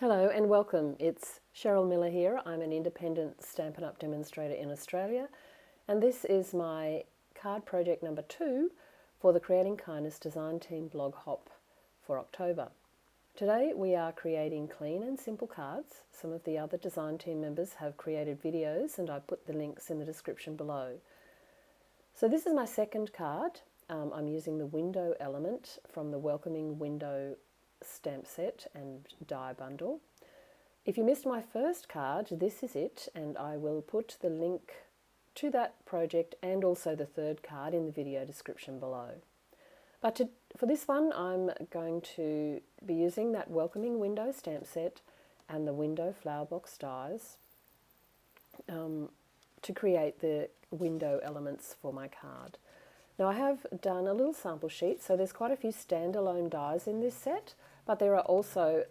Hello and welcome. It's Cheryl Miller here. I'm an independent Stampin' Up! Demonstrator in Australia, and this is my card project number 2 for the Creating Kindness Design Team blog hop for October. Today we are creating clean and simple cards. Some of the other design team members have created videos and I put the links in the description below. So this is my second card. I'm using the window element from the Welcoming Window stamp set and die bundle. If you missed my first card, this is it, and I will put the link to that project and also the third card in the video description below. But for this one, I'm going to be using that Welcoming Window stamp set and the window flower box dies to create the window elements for my card. Now I have done a little sample sheet, so there's quite a few standalone dies in this set, but there are also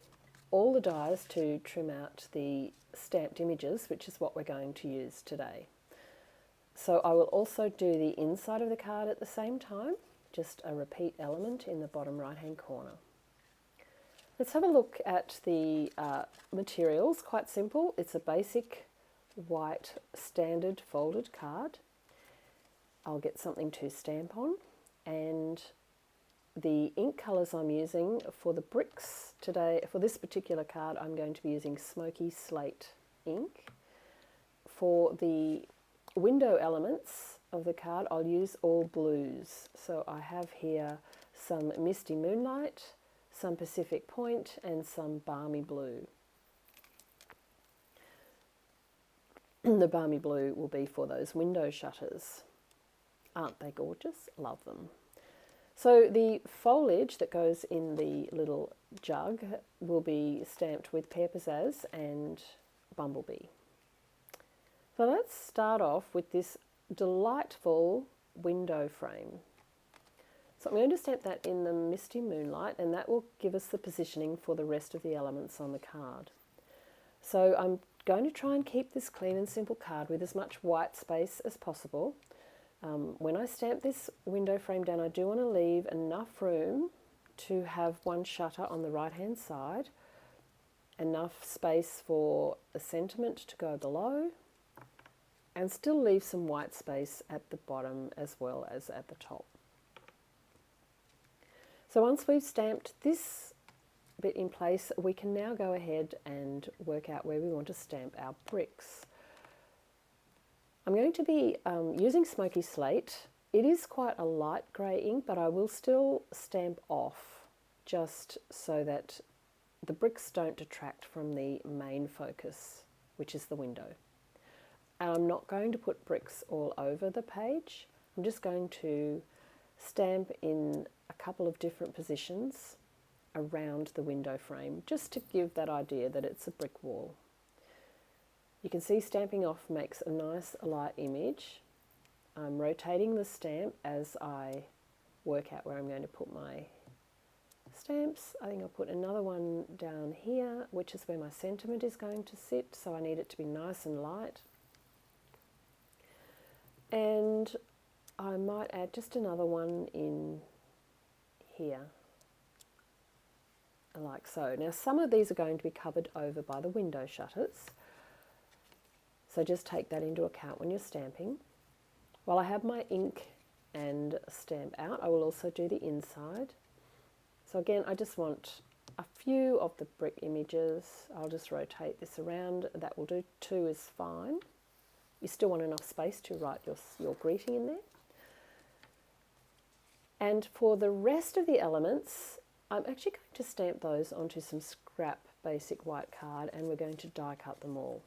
all the dies to trim out the stamped images, which is what we're going to use today. So I will also do the inside of the card at the same time, just a repeat element in the bottom right hand corner. Let's have a look at the materials. Quite simple. It's a basic white standard folded card. I'll get something to stamp on, and the ink colours I'm using for the bricks today, for this particular card, I'm going to be using Smoky Slate ink. For the window elements of the card, I'll use all blues. So I have here some Misty Moonlight, some Pacific Point, and some Balmy Blue. The Balmy Blue will be for those window shutters. Aren't they gorgeous? Love them. So the foliage that goes in the little jug will be stamped with Pear Pizzazz and Bumblebee. So let's start off with this delightful window frame. So I'm going to stamp that in the Misty Moonlight, and that will give us the positioning for the rest of the elements on the card. So I'm going to try and keep this clean and simple card with as much white space as possible. When I stamp this window frame down, I do want to leave enough room to have one shutter on the right hand side, enough space for a sentiment to go below, and still leave some white space at the bottom as well as at the top. So once we've stamped this bit in place, we can now go ahead and work out where we want to stamp our bricks. I'm going to be using Smoky Slate. It is quite a light grey ink, but I will still stamp off just so that the bricks don't detract from the main focus, which is the window. And I'm not going to put bricks all over the page. I'm just going to stamp in a couple of different positions around the window frame, just to give that idea that it's a brick wall. You can see stamping off makes a nice light image. I'm rotating the stamp as I work out where I'm going to put my stamps. I think I'll put another one down here, which is where my sentiment is going to sit, so I need it to be nice and light. And I might add just another one in here, like so. Now some of these are going to be covered over by the window shutters, so just take that into account when you're stamping. While I have my ink and stamp out, I will also do the inside. So again, I just want a few of the brick images. I'll just rotate this around. That will do. 2 is fine. You still want enough space to write your greeting in there. And for the rest of the elements, I'm actually going to stamp those onto some scrap basic white card, and we're going to die cut them all.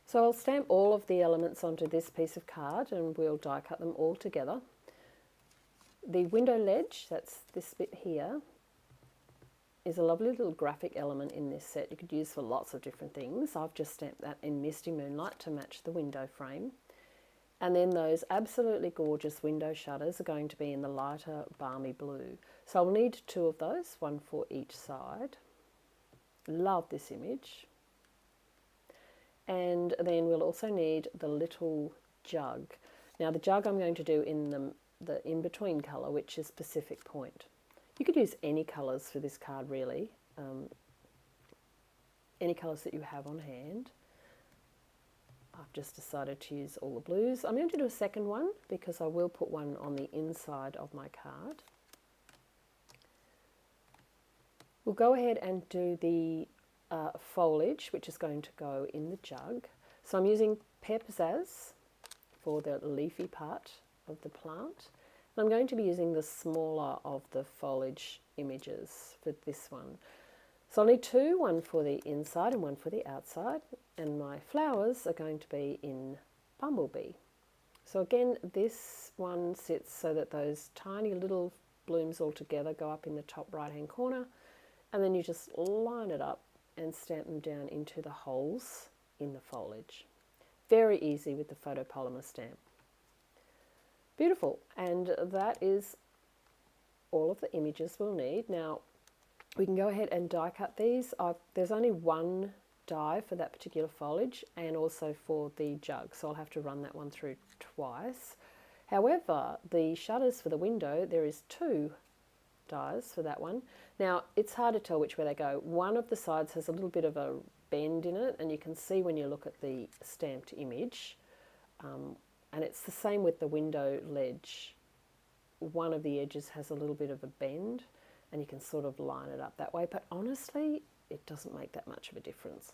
So I'll stamp all of the elements onto this piece of card and we'll die cut them all together. The window ledge, that's this bit here, is a lovely little graphic element in this set. You could use for lots of different things. I've just stamped that in Misty Moonlight to match the window frame. And then those absolutely gorgeous window shutters are going to be in the lighter Balmy Blue. So I'll need 2 of those, one for each side. Love this image. And then we'll also need the little jug. Now the jug I'm going to do in the in-between colour, which is Pacific Point. You could use any colours for this card really. any colours that you have on hand. I've just decided to use all the blues. I'm going to do a second one because I will put one on the inside of my card. We'll go ahead and do the foliage, which is going to go in the jug. So I'm using Pear Pizzazz for the leafy part of the plant. And I'm going to be using the smaller of the foliage images for this one. So I'll need two, one for the inside and one for the outside. And my flowers are going to be in Bumblebee. So again, this one sits so that those tiny little blooms all together go up in the top right hand corner. And then you just line it up and stamp them down into the holes in the foliage. Very easy with the photopolymer stamp. Beautiful, and that is all of the images we'll need. Now we can go ahead and die cut these. There's only one die for that particular foliage and also for the jug, so I'll have to run that one through twice. However, the shutters for the window, there is two dies for that one. Now it's hard to tell which way they go. One of the sides has a little bit of a bend in it, and you can see when you look at the stamped image, and it's the same with the window ledge. One of the edges has a little bit of a bend, and you can sort of line it up that way, but honestly it doesn't make that much of a difference.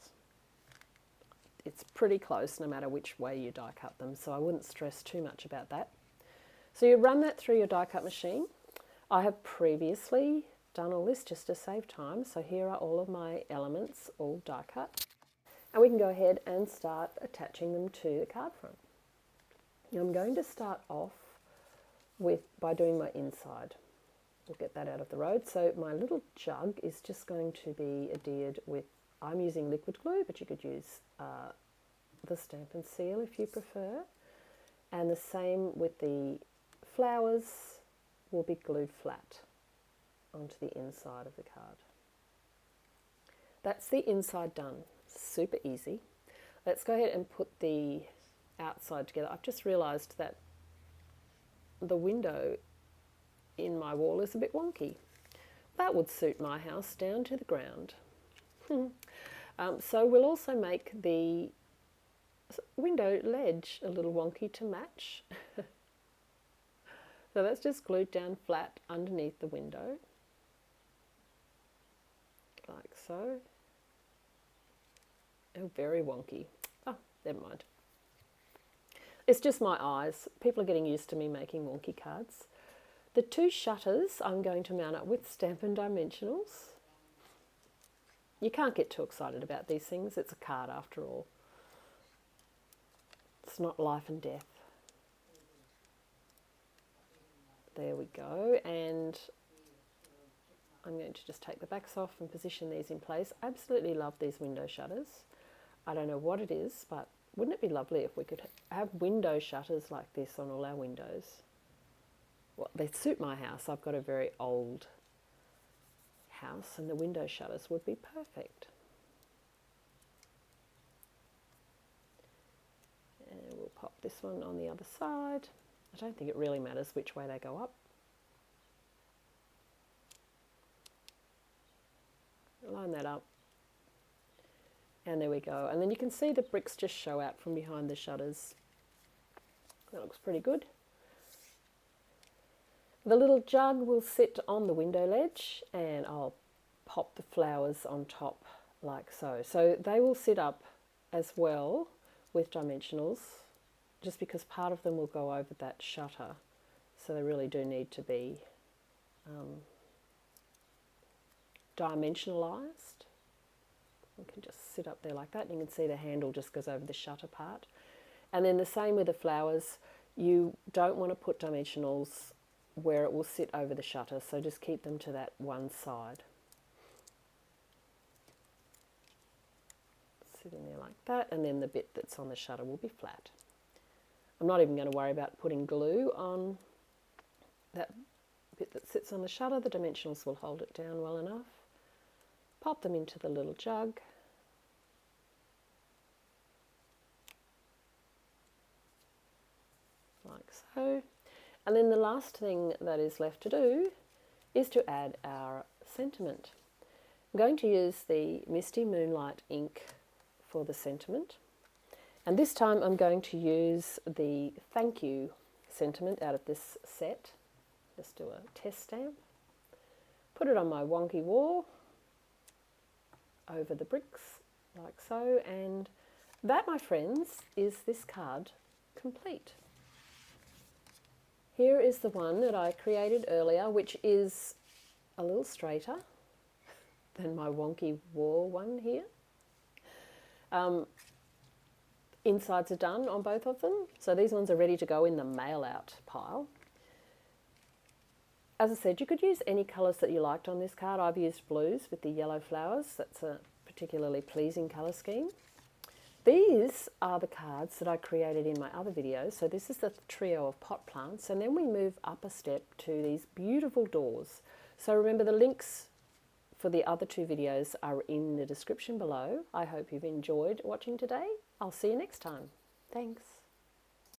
It's pretty close no matter which way you die cut them, so I wouldn't stress too much about that. So you run that through your die cut machine. I have previously done all this just to save time, so here are all of my elements all die cut, and we can go ahead and start attaching them to the card front. Now I'm going to start off by doing my inside. We'll get that out of the road. So my little jug is just going to be adhered with, I'm using liquid glue, but you could use the Stamp and Seal if you prefer, and the same with the flowers will be glued flat onto the inside of the card. That's the inside done. Super easy. Let's go ahead and put the outside together. I've just realised that the window in my wall is a bit wonky. That would suit my house down to the ground. So we'll also make the window ledge a little wonky to match. So that's just glued down flat underneath the window, like so. Oh, very wonky. Oh, never mind. It's just my eyes. People are getting used to me making wonky cards. The two shutters I'm going to mount up with Stampin' Dimensionals. You can't get too excited about these things. It's a card after all. It's not life and death. There we go. And I'm going to just take the backs off and position these in place. I absolutely love these window shutters. I don't know what it is, but wouldn't it be lovely if we could have window shutters like this on all our windows? Well, they suit my house. I've got a very old house and the window shutters would be perfect. And we'll pop this one on the other side. I don't think it really matters which way they go up. Line that up. And there we go. And then you can see the bricks just show out from behind the shutters. That looks pretty good. The little jug will sit on the window ledge and I'll pop the flowers on top like so. So they will sit up as well with dimensionals, just because part of them will go over that shutter. So they really do need to be dimensionalized. We can just sit up there like that, and you can see the handle just goes over the shutter part. And then the same with the flowers. You don't want to put dimensionals where it will sit over the shutter, so just keep them to that one side. Sit in there like that, and then the bit that's on the shutter will be flat. I'm not even going to worry about putting glue on that bit that sits on the shutter. The dimensionals will hold it down well enough. Pop them into the little jug. Like so. And then the last thing that is left to do is to add our sentiment. I'm going to use the Misty Moonlight ink for the sentiment. And this time I'm going to use the thank you sentiment out of this set. Just do a test stamp. Put it on my wonky wall over the bricks like so, and that, my friends, is this card complete. Here is the one that I created earlier, which is a little straighter than my wonky wall one here. Insides are done on both of them, so these ones are ready to go in the mail out pile. As I said, you could use any colours that you liked on this card. I've used blues with the yellow flowers. That's a particularly pleasing colour scheme. These are the cards that I created in my other videos. So this is the trio of pot plants, and then we move up a step to these beautiful doors. So remember, the links for the other two videos are in the description below. I hope you've enjoyed watching today. I'll see you next time. Thanks.